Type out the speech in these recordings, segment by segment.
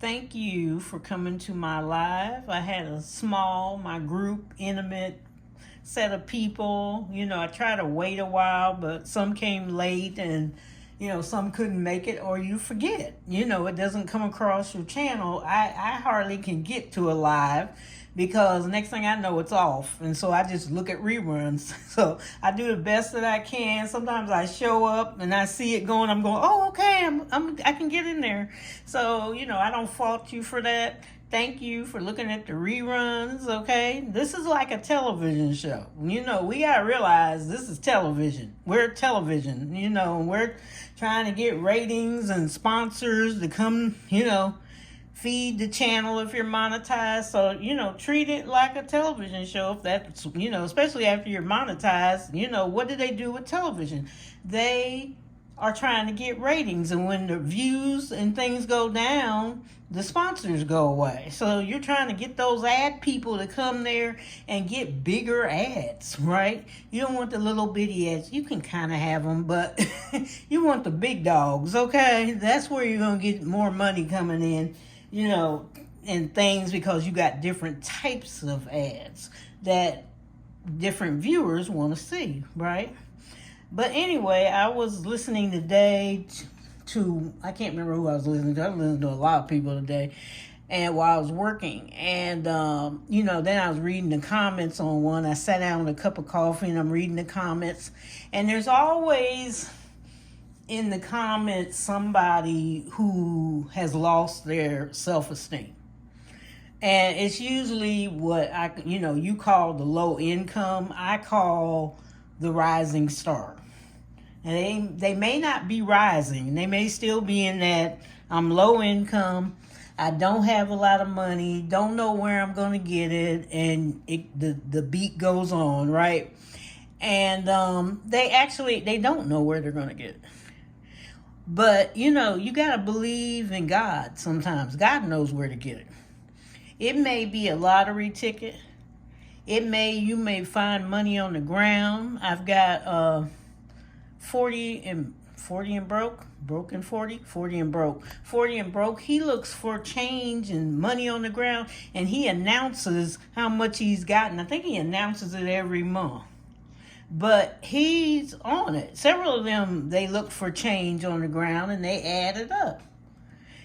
Thank you for coming to my live. I had my group, intimate set of people. I try to wait a while, but some came late and, some couldn't make it or you forget. It doesn't come across your channel. I hardly can get to a live because next thing I know it's off, and so I just look at reruns. So I do the best that I can. Sometimes I show up and I see it going, I'm going, oh, okay, I can get in there. So I don't fault you for that. Thank you for looking at the reruns. Okay, this is like a television show. We gotta realize this is television. We're television. We're trying to get ratings and sponsors to come feed the channel if you're monetized. So, treat it like a television show. If that's, especially after you're monetized, what do they do with television? They are trying to get ratings. And when the views and things go down, the sponsors go away. So you're trying to get those ad people to come there and get bigger ads, right? You don't want the little bitty ads. You can kind of have them, but you want the big dogs, okay? That's where you're going to get more money coming in. And things, because you got different types of ads that different viewers want to see, right? But anyway, I was listening today to I can't remember who I was listening to. I was listening to a lot of people today, and while I was working, and then I was reading the comments on one. I sat down with a cup of coffee and I'm reading the comments, and there's always in the comments somebody who has lost their self-esteem. And it's usually what you call the low income, I call the rising star. And they may not be rising. They may still be in that I'm low income, I don't have a lot of money, don't know where I'm going to get it, and the beat goes on, right? And they don't know where they're going to get it. But, you got to believe in God sometimes. God knows where to get it. It may be a lottery ticket. You may find money on the ground. I've got 40 and broke, broken 40 and broke. 40 and broke, he looks for change and money on the ground, and he announces how much he's gotten. I think he announces it every month. But he's on it. Several of them, they look for change on the ground and they add it up.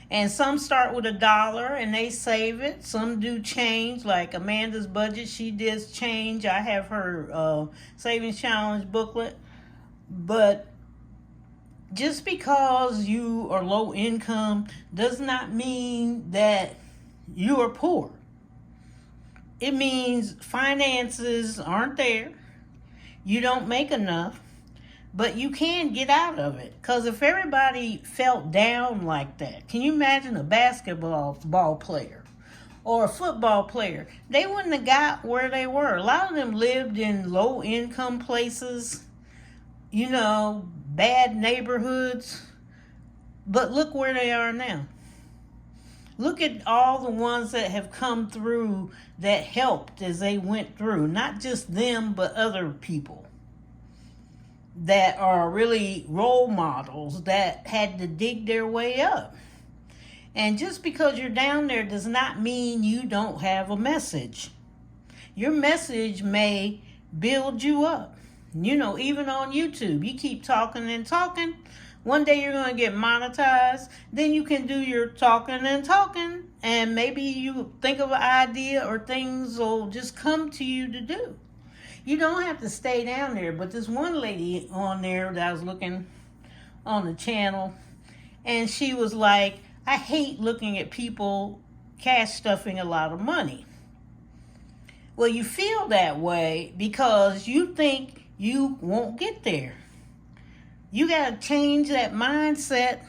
And some start with $1 and they save it. Some do change, like Amanda's budget. She does change. I have her savings challenge booklet. But just because you are low income does not mean that you are poor. It means finances aren't there. You don't make enough, but you can get out of it. Because if everybody felt down like that, can you imagine a basketball player or a football player? They wouldn't have got where they were. A lot of them lived in low income places, bad neighborhoods, but look where they are now. Look at all the ones that have come through that helped as they went through. Not just them, but other people that are really role models that had to dig their way up. And just because you're down there does not mean you don't have a message. Your message may build you up. Even on YouTube, you keep talking and talking. One day you're going to get monetized. Then you can do your talking and talking. And maybe you think of an idea or things will just come to you to do. You don't have to stay down there. But there's one lady on there that I was looking on the channel. And she was like, I hate looking at people cash stuffing a lot of money. Well, you feel that way because you think you won't get there. You got to change that mindset.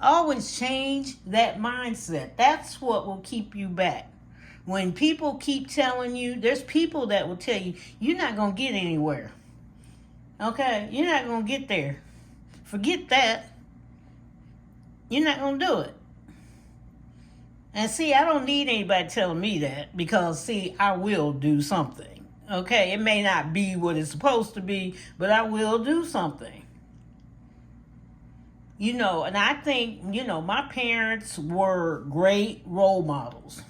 Always change that mindset. That's what will keep you back. When people keep telling you, there's people that will tell you, you're not going to get anywhere. Okay? You're not going to get there. Forget that. You're not going to do it. And see, I don't need anybody telling me that because, see, I will do something. Okay? It may not be what it's supposed to be, but I will do something. And I think, my parents were great role models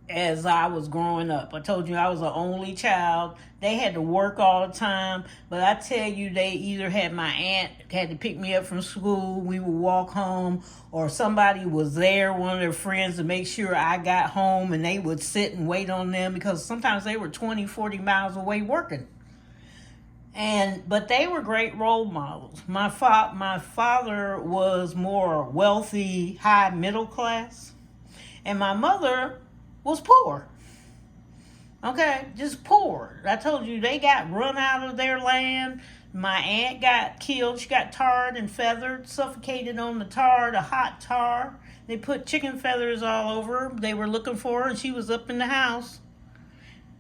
as I was growing up. I told you I was an only child. They had to work all the time, but I tell you, they either had my aunt had to pick me up from school, we would walk home, or somebody was there, one of their friends, to make sure I got home, and they would sit and wait on them because sometimes they were 20, 40 miles away working. But they were great role models. My father was more wealthy, high middle class, and my mother was poor. Okay, just poor. I told you they got run out of their land. My aunt got killed. She got tarred and feathered, suffocated on the hot tar. They put chicken feathers all over her. They were looking for her, and she was up in the house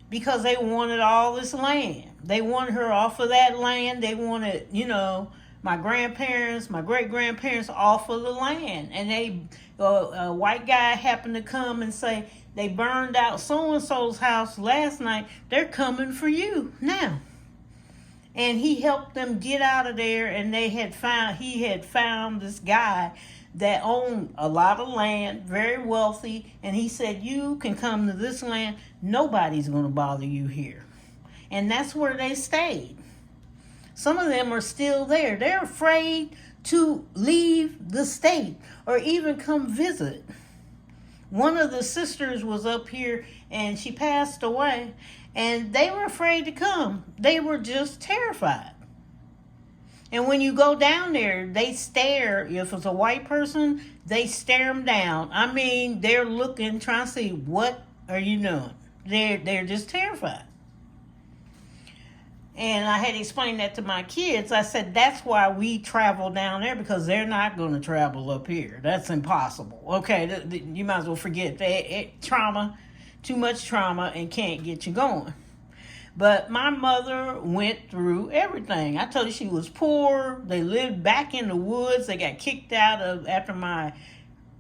because they wanted all this land. They wanted her off of that land. They wanted, my grandparents, my great-grandparents off of the land. And a white guy happened to come and say, they burned out so-and-so's house last night. They're coming for you now. And he helped them get out of there, and he had found this guy that owned a lot of land, very wealthy, and he said, you can come to this land. Nobody's going to bother you here. And that's where they stayed. Some of them are still there. They're afraid to leave the state or even come visit. One of the sisters was up here and she passed away, and they were afraid to come. They were just terrified. And when you go down there, they stare. If it's a white person, they stare them down. I mean, they're looking, trying to see, what are you doing? They're just terrified. And I had explained that to my kids. I said, that's why we travel down there, because they're not going to travel up here. That's impossible. Okay, you might as well forget that. Trauma, too much trauma, and can't get you going. But my mother went through everything. I told you she was poor. They lived back in the woods. They got kicked out of after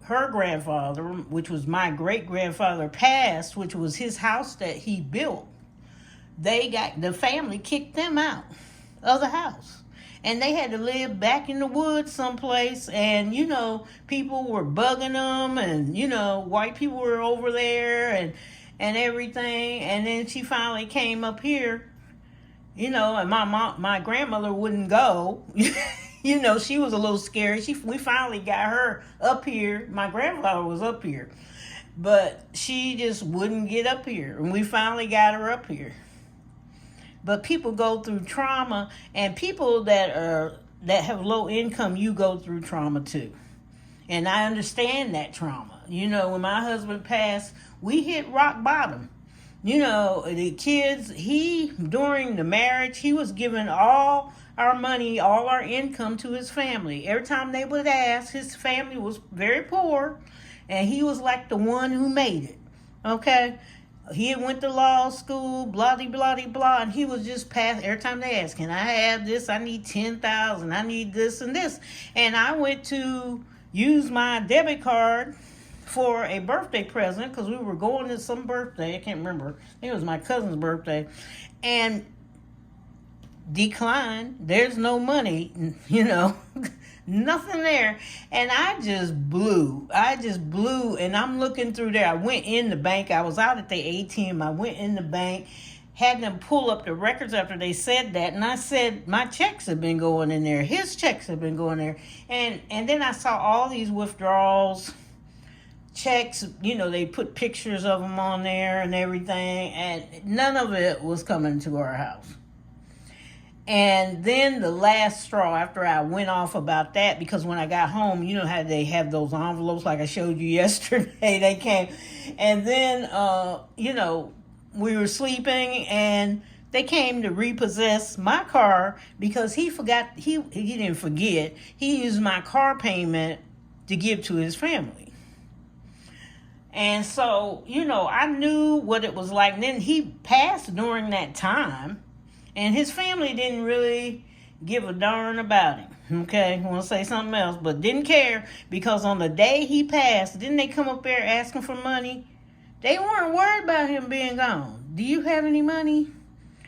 her grandfather, which was my great-grandfather, passed, which was his house that he built. The family kicked them out of the house. And they had to live back in the woods someplace. And, people were bugging them. And, white people were over there and everything. And then she finally came up here, and my grandmother wouldn't go. She was a little scary. We finally got her up here. My grandfather was up here. But she just wouldn't get up here. And we finally got her up here. But people go through trauma, and people that have low income, you go through trauma too. And I understand that trauma. When my husband passed, we hit rock bottom. The kids, during the marriage, he was giving all our money, all our income to his family. Every time they would ask, his family was very poor, and he was like the one who made it. Okay? He had went to law school, blah, blah, blah, blah, and he was just passed. Every time they asked, can I have this? I need $10,000. I need this and this. And I went to use my debit card for a birthday present because we were going to some birthday. I can't remember. I think it was my cousin's birthday. And declined. There's no money, nothing there. And I just blew, and I'm looking through there. I went in the bank. I was out at the ATM. I went in the bank, had them pull up the records after they said that, and I said, my checks have been going in there. His checks have been going there. And then I saw all these withdrawals, checks, they put pictures of them on there and everything, and none of it was coming to our house. And then the last straw, after I went off about that, because when I got home, how they have those envelopes like I showed you yesterday, they came. And then, we were sleeping, and they came to repossess my car because he forgot, he didn't forget, he used my car payment to give to his family. And so, I knew what it was like. And then he passed during that time. And his family didn't really give a darn about him. Okay, I want to say something else, but didn't care because on the day he passed, didn't they come up there asking for money? They weren't worried about him being gone. Do you have any money?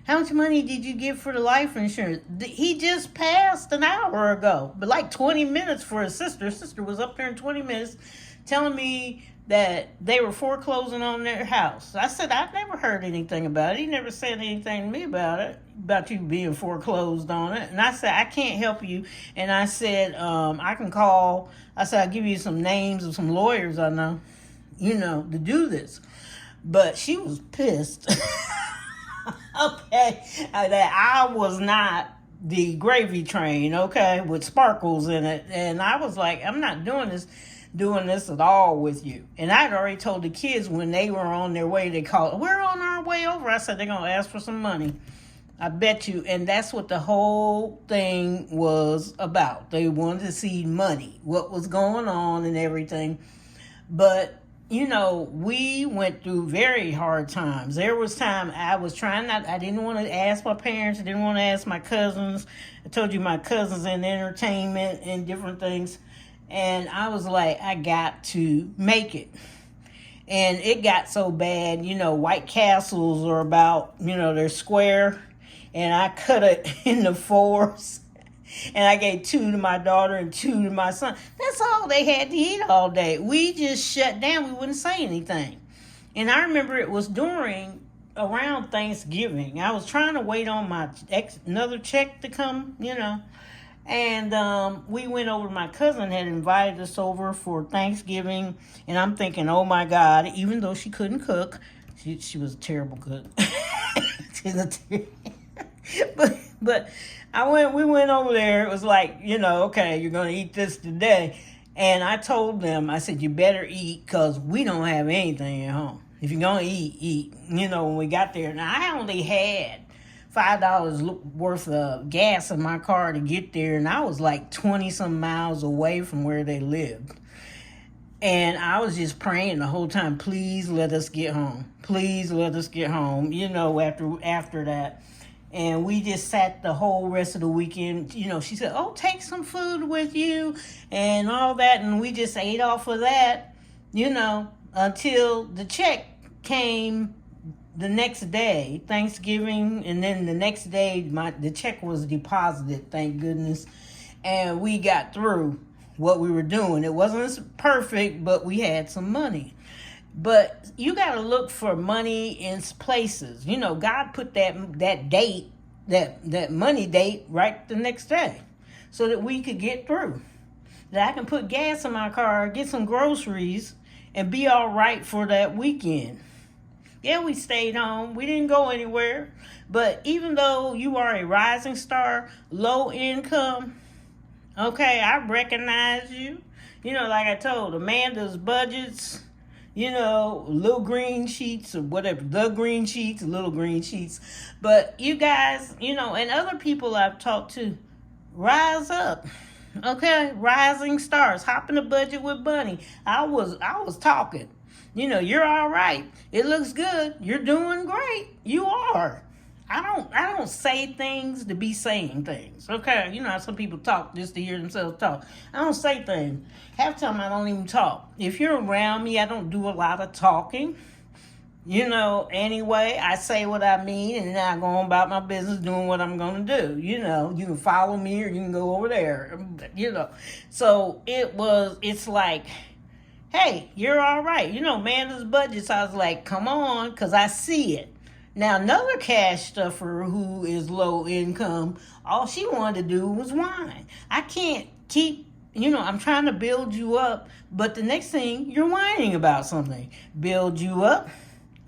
How much money did you get for the life insurance? He just passed an hour ago, but like 20 minutes for his sister. His sister was up there in 20 minutes telling me that they were foreclosing on their house. I said, I've never heard anything about it. He never said anything to me about it, about you being foreclosed on it. And I said, I can't help you. And I said, I can call. I said, I'll give you some names of some lawyers I know, to do this. But she was pissed. Okay, that I was not the gravy train, okay, with sparkles in it. And I was like, I'm not doing this at all with you. And I'd already told the kids when they were on their way, they called, we're on our way over. I said, they're going to ask for some money. I bet you. And that's what the whole thing was about. They wanted to see money, what was going on and everything. But, we went through very hard times. There was time I was trying not, I didn't want to ask my parents. I didn't want to ask my cousins. I told you my cousins in entertainment and different things. And I was like, I got to make it. And it got so bad, White Castles are about, they're square. And I cut it into fours. And I gave 2 to my daughter and 2 to my son. That's all they had to eat all day. We just shut down. We wouldn't say anything. And I remember it was around Thanksgiving. I was trying to wait on my another check to come, And we went over, my cousin had invited us over for Thanksgiving. And I'm thinking, oh my God, even though she couldn't cook, she was a terrible cook. But we went over there. It was like, okay, you're going to eat this today. And I told them, I said, you better eat because we don't have anything at home. If you're going to eat. When we got there. Now, I only had $5 worth of gas in my car to get there. And I was like 20-some miles away from where they lived. And I was just praying the whole time, please let us get home. Please let us get home, after that. And we just sat the whole rest of the weekend. She said, oh, take some food with you and all that. And we just ate off of that, until the check came the next day, Thanksgiving. And then the next day, the check was deposited, thank goodness. And we got through what we were doing. It wasn't perfect, but we had some money. But you got to look for money in places. God put that date, that money date right the next day so that we could get through. That I can put gas in my car, get some groceries, and be all right for that weekend. Yeah, we stayed home. We didn't go anywhere. But even though you are a rising star, low income, okay, I recognize you. Like I told Amanda's budgets, little green sheets or whatever, the green sheets, little green sheets. But you guys, and other people I've talked to, rise up. Okay, rising stars, hop in the budget with Bunny. I was talking. You're all right. It looks good. You're doing great. You are. I don't say things to be saying things. Okay, how some people talk just to hear themselves talk. I don't say things. Half the time I don't even talk. If you're around me, I don't do a lot of talking. Anyway, I say what I mean, and then I go on about my business doing what I'm going to do. You can follow me or you can go over there. So it's like, hey, you're all right. Amanda's budgets, I was like, come on, because I see it. Now, another cash stuffer who is low income, all she wanted to do was whine. I can't keep, I'm trying to build you up, but the next thing, you're whining about something. Build you up.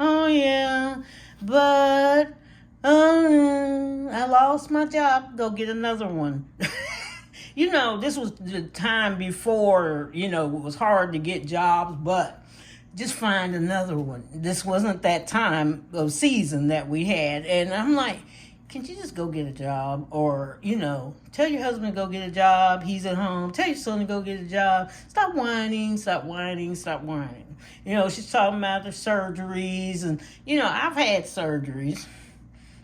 Oh, yeah, but I lost my job. Go get another one. This was the time before, it was hard to get jobs, but just find another one. This wasn't that time of season that we had. And I'm like, can you just go get a job? Or, tell your husband to go get a job. He's at home. Tell your son to go get a job. Stop whining, stop whining, stop whining. She's talking about the surgeries. And, I've had surgeries.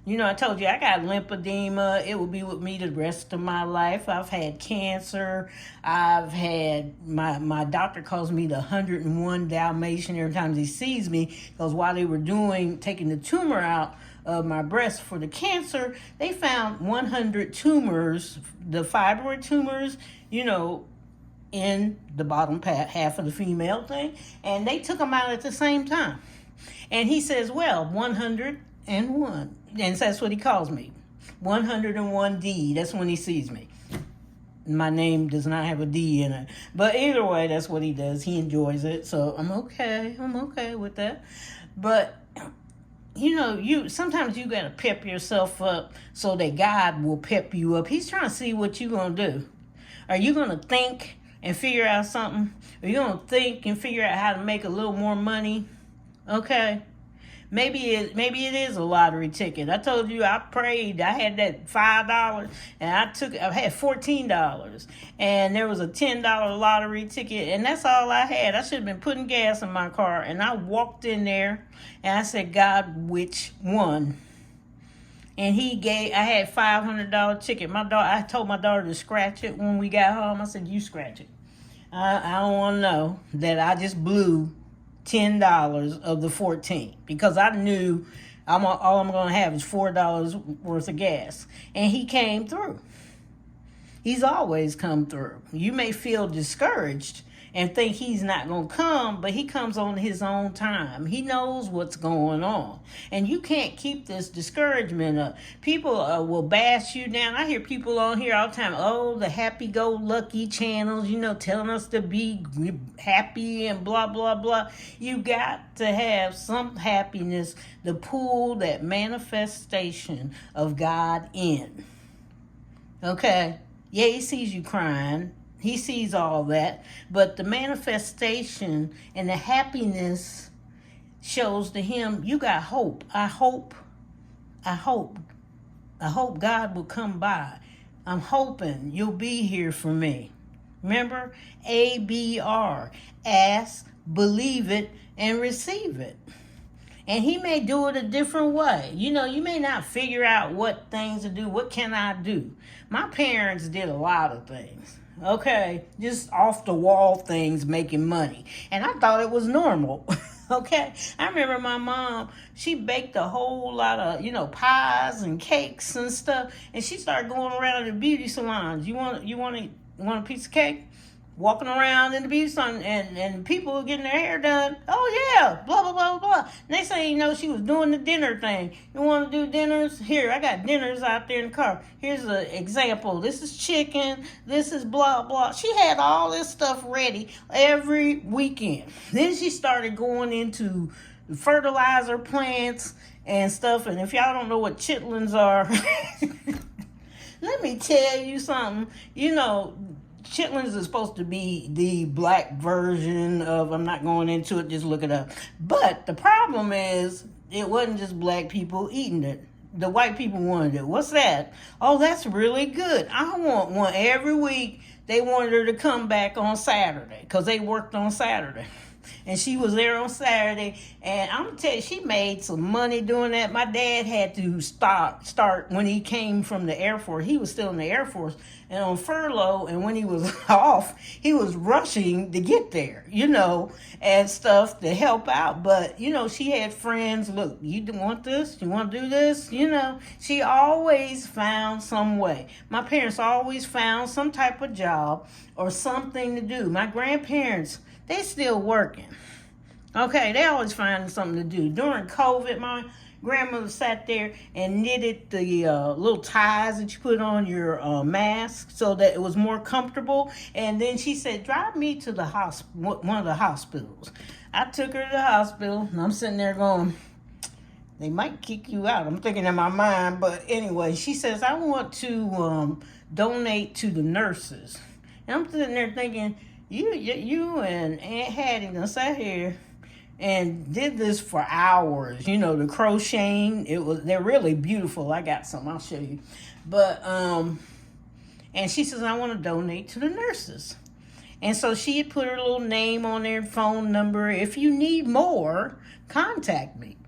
I told you I got lymphedema. It will be with me the rest of my life. I've had cancer. I've had, my doctor calls me the 101 Dalmatian every time he sees me, because while they were taking the tumor out of my breast for the cancer, they found 100 tumors, the fibroid tumors, in the bottom half of the female thing, and they took them out at the same time. And he says, well, 101, and that's what he calls me, 101D. That's when he sees me. My name does not have a D in it, but either way, that's what he does. He enjoys it, so I'm okay with that. But sometimes you gotta pep yourself up so that God will pep you up. He's trying to see what you're gonna do. Are you gonna think and figure out something? Are you gonna think and figure out how to make a little more money? Okay. Maybe it is a lottery ticket. I told you I prayed. I had that $5 and I had $14, and there was a $10 lottery ticket, and that's all I had. I should have been putting gas in my car, and I walked in there and I said, God, which one? And I had $500 ticket. I told my daughter to scratch it when we got home. I said, you scratch it. I don't want to know that I just blew $10 of the 14 because I knew all I'm going to have is $4 worth of gas. And he came through. He's always come through. You may feel discouraged and think he's not going to come, but he comes on his own time. He knows what's going on. And you can't keep this discouragement up. People will bash you down. I hear people on here all the time, the happy-go-lucky channels, telling us to be happy and blah, blah, blah. You got to have some happiness to pull that manifestation of God in. Okay? Yeah, he sees you crying. He sees all that, but the manifestation and the happiness shows to him you got hope. I hope God will come by. I'm hoping you'll be here for me. Remember, ABR, ask, believe it, and receive it. And he may do it a different way. You may not figure out what things to do. What can I do? My parents did a lot of things. Okay, just off the wall things, making money. And I thought it was normal. Okay, I remember my mom, she baked a whole lot of, pies and cakes and stuff. And she started going around the beauty salons. You want a piece of cake? Walking around in the beauty salon and people getting their hair done. Oh yeah, blah, blah, blah, blah. Next thing you know, she was doing the dinner thing. You want to do dinners? Here, I got dinners out there in the car. Here's an example. This is chicken. This is blah, blah. She had all this stuff ready every weekend. Then she started going into fertilizer plants and stuff. And if y'all don't know what chitlins are, let me tell you something. Chitlins is supposed to be the black version of, I'm not going into it, just look it up. But the problem is, it wasn't just black people eating it. The white people wanted it. What's that? Oh, that's really good. I want one every week. They wanted her to come back on Saturday because they worked on Saturday. And she was there on Saturday, and I'm going to tell you, she made some money doing that. My dad had to start when he came from the Air Force. He was still in the Air Force and on furlough, and when he was off, he was rushing to get there, and stuff to help out. But, she had friends, look, you want this? You want to do this? She always found some way. My parents always found some type of job or something to do. My grandparents, they still working. Okay, they always finding something to do. During COVID, my grandmother sat there and knitted the little ties that you put on your mask so that it was more comfortable. And then she said, drive me to the one of the hospitals. I took her to the hospital, and I'm sitting there going, they might kick you out. I'm thinking in my mind, but anyway, she says, I want to donate to the nurses. And I'm sitting there thinking, you and Aunt Hattie done sat here and did this for hours. The crocheting, they're really beautiful. I got some, I'll show you. But and she says, I want to donate to the nurses. And so she had put her little name on their phone number. If you need more, contact me.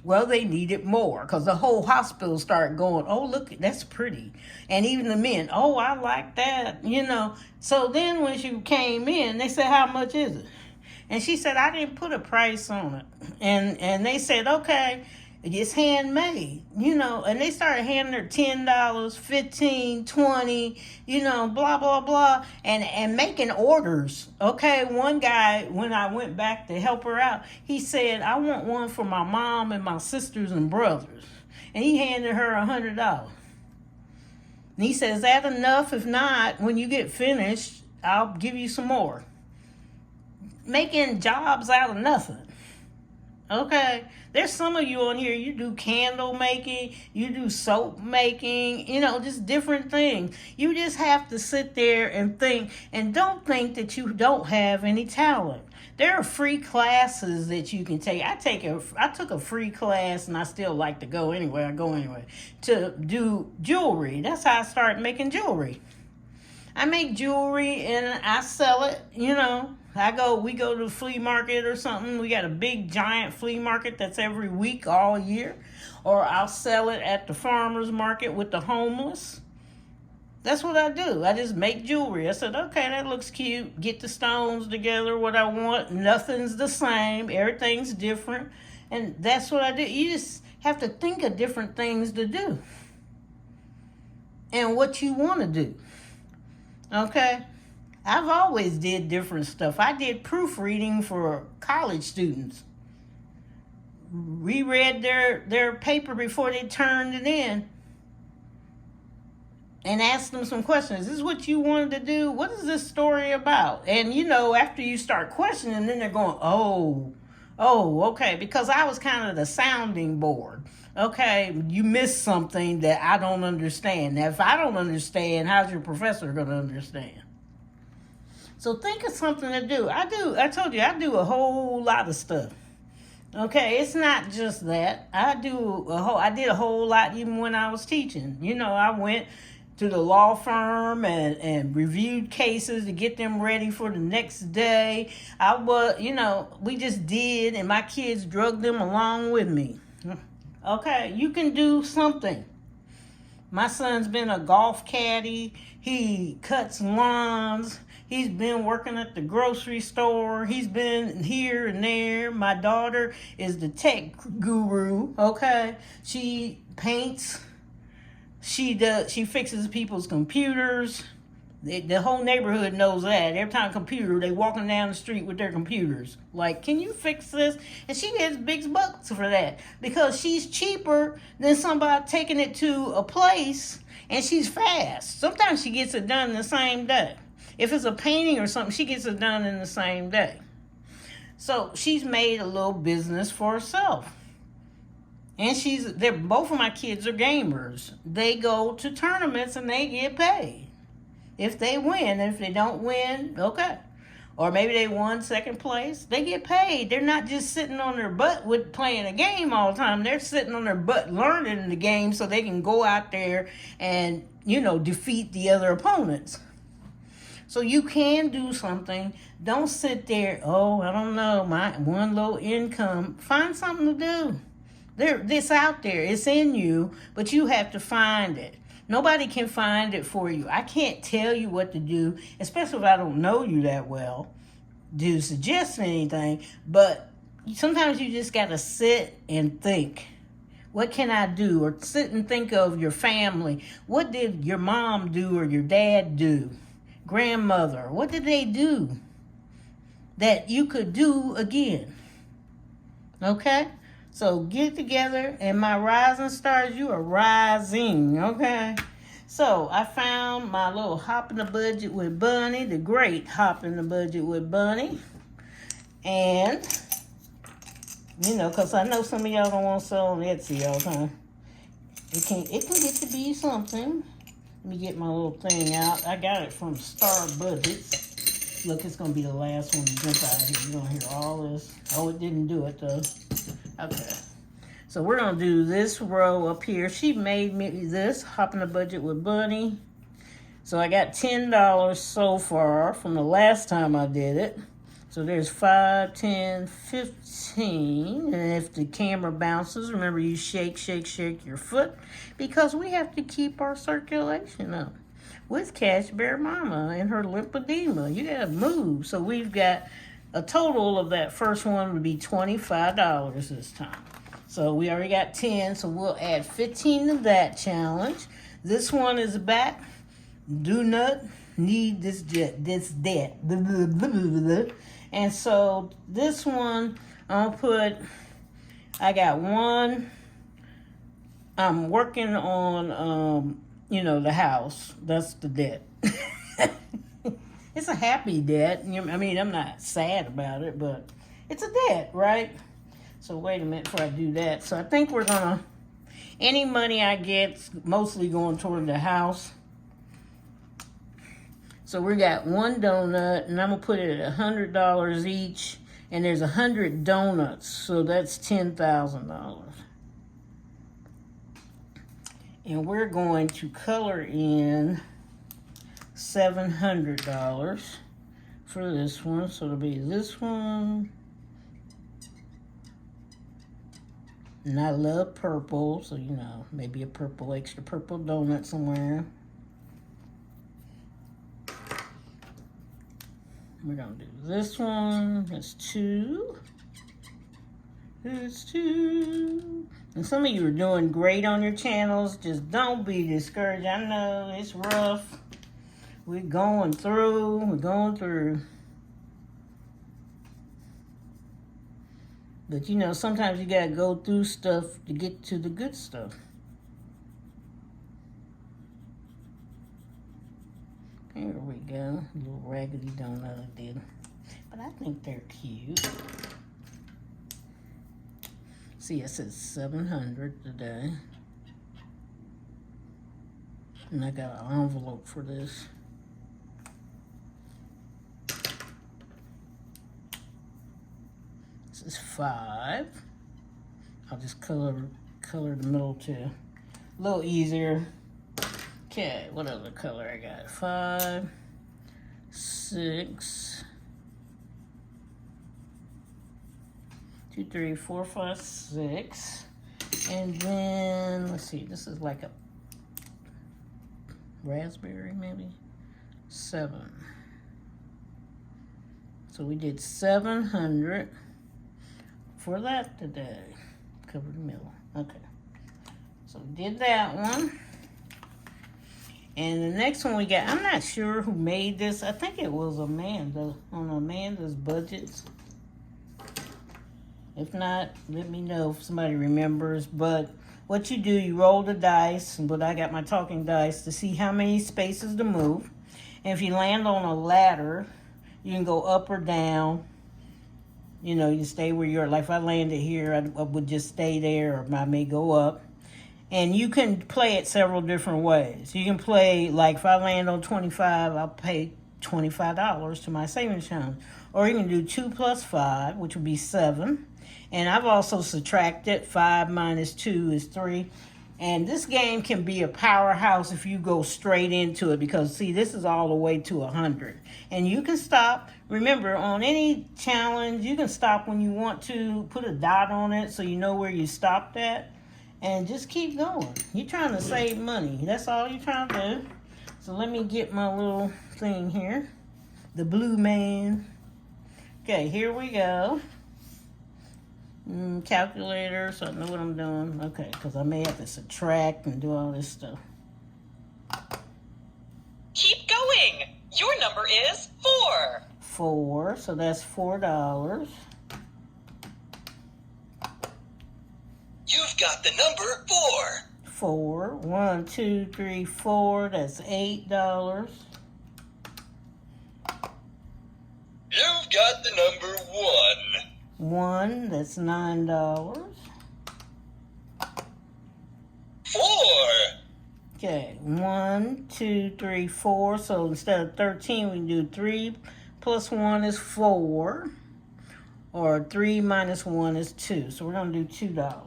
Well, they needed more because the whole hospital started going, oh, look, that's pretty. And even the men, oh, I like that, So then when she came in, they said, how much is it? And she said, I didn't put a price on it. And they said, okay, It's handmade, and they started handing her $10, $15, $20, blah, blah, blah, and making orders. Okay, one guy, when I went back to help her out, he said, I want one for my mom and my sisters and brothers. And he handed her $100. And he says, is that enough? If not, when you get finished, I'll give you some more. Making jobs out of nothing. Okay, there's some of you on here, you do candle making, you do soap making, just different things. You just have to sit there and think, and don't think that you don't have any talent. There are free classes that you can take. I took a free class, and I still like to go anyway. I go anyway to do jewelry. That's how I started making jewelry. I make jewelry and I sell it, we go to the flea market or something. We got a big giant flea market that's every week all year. Or I'll sell it at the farmer's market with the homeless. That's what I do. I just make jewelry. I said, okay, that looks cute. Get the stones together, what I want. Nothing's the same. Everything's different. And that's what I do. You just have to think of different things to do. And what you want to do. Okay? I've always did different stuff. I did proofreading for college students. Reread their paper before they turned it in. And asked them some questions. Is this what you wanted to do? What is this story about? And after you start questioning, then they're going, oh, okay. Because I was kind of the sounding board. Okay, you missed something that I don't understand. Now, if I don't understand, how's your professor going to understand? So think of something to do. I told you, I do a whole lot of stuff. Okay, it's not just that. I did a whole lot even when I was teaching. I went to the law firm and reviewed cases to get them ready for the next day. We just did, and my kids drugged them along with me. Okay, you can do something. My son's been a golf caddy. He cuts lawns. He's been working at the grocery store. He's been here and there. My daughter is the tech guru, okay? She paints. She fixes people's computers. The whole neighborhood knows that. Every time they walking down the street with their computers. Like, can you fix this? And she gets big bucks for that because she's cheaper than somebody taking it to a place, and she's fast. Sometimes she gets it done the same day. If it's a painting or something, she gets it done in the same day. So she's made a little business for herself. And both of my kids are gamers. They go to tournaments and they get paid. If they win, if they don't win, okay. Or maybe they won second place, they get paid. They're not just sitting on their butt with playing a game all the time. They're sitting on their butt learning the game so they can go out there and, defeat the other opponents. So you can do something. Don't sit there, I don't know, my one low income. Find something to do. This out there. It's in you, but you have to find it. Nobody can find it for you. I can't tell you what to do, especially if I don't know you that well, to suggest anything. But sometimes you just got to sit and think. What can I do? Or sit and think of your family. What did your mom do or your dad do? Grandmother. What did they do that you could do again? Okay? So get together, and my rising stars, you are rising, okay? So I found my little Hop in the Budget with Bunny, the great Hop in the Budget with Bunny. And, because I know some of y'all don't want to sell on Etsy all the time. It can get to be something. Let me get my little thing out. I got it from Star Budgets. Look, it's going to be the last one to jump out of here. You're going to hear all this. Oh, it didn't do it, though. Okay. So we're going to do this row up here. She made me this, Hop in the Budget with Bunny. So I got $10 so far from the last time I did it. So there's 5, 10, 15. And if the camera bounces, remember you shake, shake, shake your foot. Because we have to keep our circulation up. With Cash Bear Mama and her lymphedema. You got to move. So we've got a total of that first one would be $25 this time. So we already got 10, so we'll add 15 to that challenge. This one is back. Do not need this debt. And so this one, I'll put, I got one. I'm working on, the house. That's the debt. It's a happy debt. I mean, I'm not sad about it, but it's a debt, right? So wait a minute before I do that. So I think we're gonna, any money I get's mostly going toward the house. So we got one donut, and I'm gonna put it at $100 each, and there's 100 donuts, so that's $10,000. And we're going to color in $700 for this one, so it'll be this one. And I love purple, so maybe a extra purple donut somewhere. We're gonna do this one. That's 2. That's 2. And some of you are doing great on your channels. Just don't be discouraged. I know it's rough. We're going through. But sometimes you gotta go through stuff to get to the good stuff. Here we go. A little raggedy donut I did. But I think they're cute. See, it says 700 today. And I got an envelope for this. This is 5. I'll just color the middle too. A little easier. Okay, what other color I got? 5, 6, 2, 3, 4, 5, 6. And then, let's see, this is like a raspberry maybe? 7. So we did 700 for that today. Cover the middle. Okay. So we did that one. And the next one we got, I'm not sure who made this. I think it was Amanda, on Amanda's budgets. If not, let me know if somebody remembers. But what you do, you roll the dice, but I got my talking dice to see how many spaces to move. And if you land on a ladder, you can go up or down. You stay where you're. Like if I landed here, I would just stay there, or I may go up. And you can play it several different ways. You can play, like if I land on 25, I'll pay $25 to my savings challenge. Or you can do 2 plus 5, which would be 7. And I've also subtracted 5 minus 2 is 3. And this game can be a powerhouse if you go straight into it, because see, this is all the way to 100. And you can stop. Remember, on any challenge, you can stop when you want to. Put a dot on it so you know where you stopped at. And just keep going. You're trying to save money. That's all you're trying to do. So let me get my little thing here. The blue man. Okay, here we go. Calculator, so I know what I'm doing. Okay, because I may have to subtract and do all this stuff. Keep going. Your number is 4. 4, so that's $4. You've got the number 4. 4. 1, 2, 3, 4. That's $8. You've got the number 1. 1. That's $9. 4. Okay. 1, 2, 3, 4. So instead of 13, we can do 3 plus 1 is 4. Or 3 minus 1 is 2. So we're going to do $2.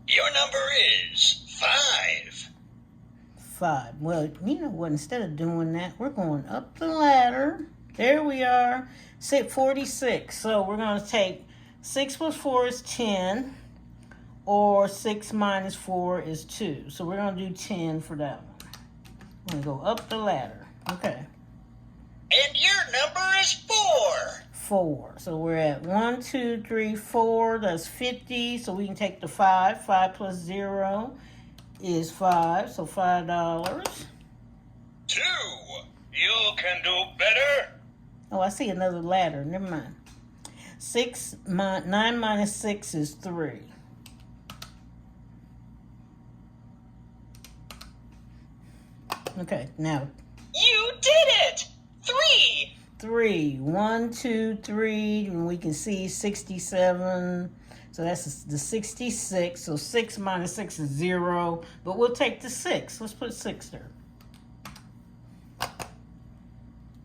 Your number is 5. 5. Well, you know what? Instead of doing that, we're going up the ladder. There we are. 46. So we're going to take 6 plus 4 is 10. Or 6 minus 4 is 2. So we're going to do 10 for that one. We're going to go up the ladder. Okay. And your number is 4. 4. So we're at 1, 2, 3, 4. That's 50. So we can take the 5. 5 plus 0 is 5. So $5. 2. You can do better. Oh, I see another ladder. Never mind. 9 minus 6 is 3. Okay, now. You did it! 3. 3. 1, 2, 3. And we can see 67. So that's the 66. So 6 minus 6 is 0. But we'll take the 6. Let's put 6 there. Bim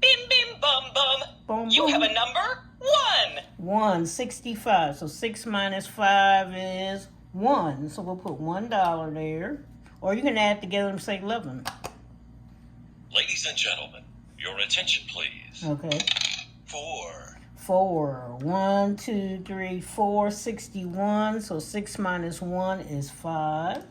bim bum bum. Boom, You boom. have a number 1. 1, 65. So 6 minus 5 is 1. So we'll put $1 there. Or you can add together and say 11. Ladies and gentlemen, your attention, please. Okay. 4. 4. 1, 2, 3, 4, 61. So 6 minus 1 is 5.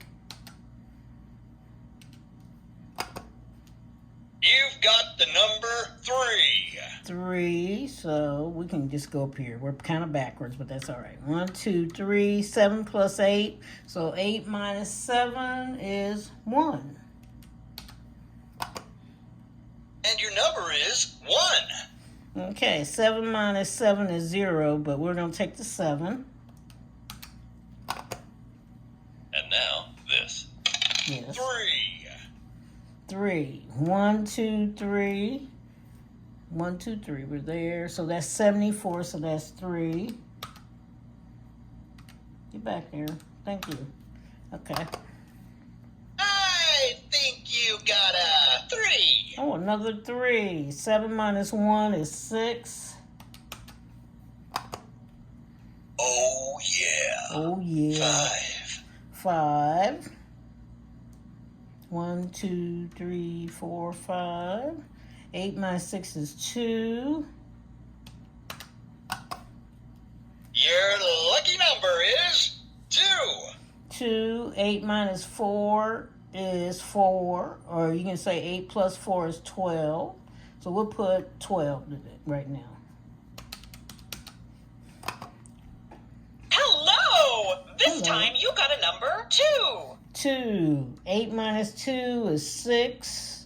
You've got the number 3. 3. So we can just go up here. We're kind of backwards, but that's all right. 1, 2, 3. 7 plus 8. So 8 minus 7 is 1. And your number is 1. Okay, 7 minus 7 is 0, but we're going to take the 7. And now this. Yes. 3. 3. 1, 2, 3. 1, 2, 3. We're there. So that's 74. So that's 3. Get back there. Thank you. Okay. I think you got a 3. Oh, another 3. 7 minus 1 is 6. Oh, yeah. Oh, yeah. 5. 5. 1, 2, 3, 4, 5. 8 minus 6 is 2. Your lucky number is 2. 2. 8 minus 4 is 4. Or you can say 8 plus 4 is 12. So we'll put 12 in it right now. Hello! This Hello. time you got a number 2. 2. 8 minus 2 is 6.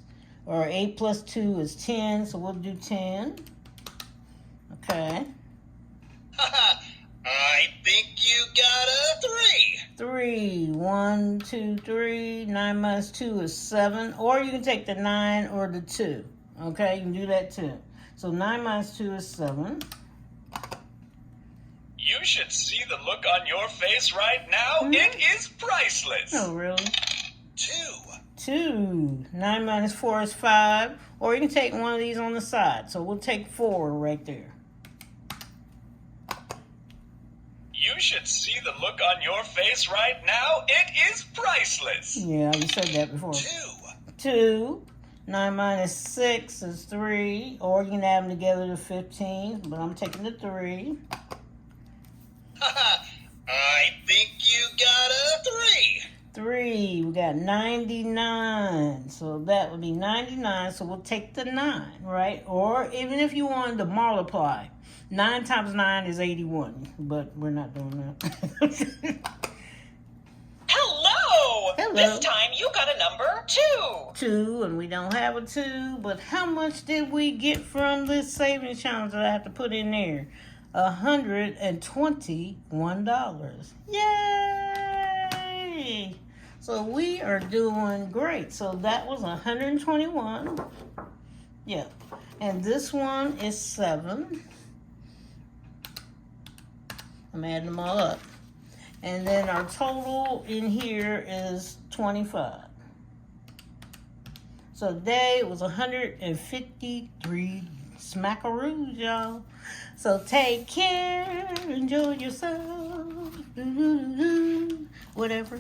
Or 8 plus 2 is 10. So we'll do 10. Okay. I think you got a 3. 3. 1, 2, 3. 9 minus 2 is 7. Or you can take the 9 or the 2. Okay, you can do that too. So 9 minus 2 is 7. You should see the look on your face right now. It is priceless. Oh, really? 2. 2. 9 minus 4 is 5. Or you can take one of these on the side. So we'll take 4 right there. You should see the look on your face right now. It is priceless. Yeah, you said that before. 2. 2. 9 minus 6 is 3. Or you can add them together to 15. But I'm taking the 3. I think you got a 3. 3. We got 99. So that would be 99. So we'll take the 9, right? Or even if you wanted to multiply. 9 times 9 is 81. But we're not doing that. Hello! Hello. This time you got a number 2. 2, and we don't have a 2. But how much did we get from this savings challenge that I have to put in there? $121. Yay! So we are doing great. So that was 121. Yeah. And this one is 7. I'm adding them all up. And then our total in here is 25. So today it was 153 smackaroos, y'all. So take care, enjoy yourself, whatever.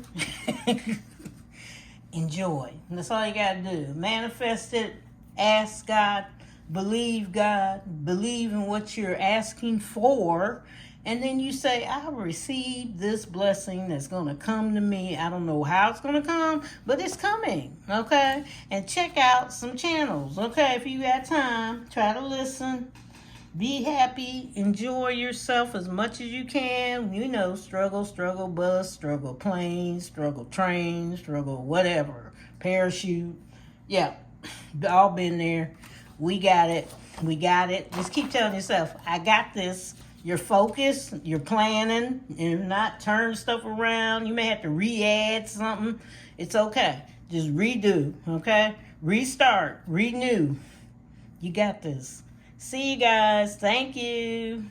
Enjoy. That's all you gotta do. Manifest it, ask God, believe in what you're asking for, and then you say, I receive this blessing that's going to come to me. I don't know how it's going to come, but it's coming, okay? And check out some channels, okay? If you got time, try to listen. Be happy, enjoy yourself as much as you can. You know, struggle bus, struggle plane, struggle train, struggle whatever, parachute. Yeah, all been there. We got it. We got it. Just keep telling yourself, I got this. You're focused, you're planning, and not turn stuff around. You may have to re-add something. It's okay. Just redo, okay? Restart, renew. You got this. See you guys. Thank you.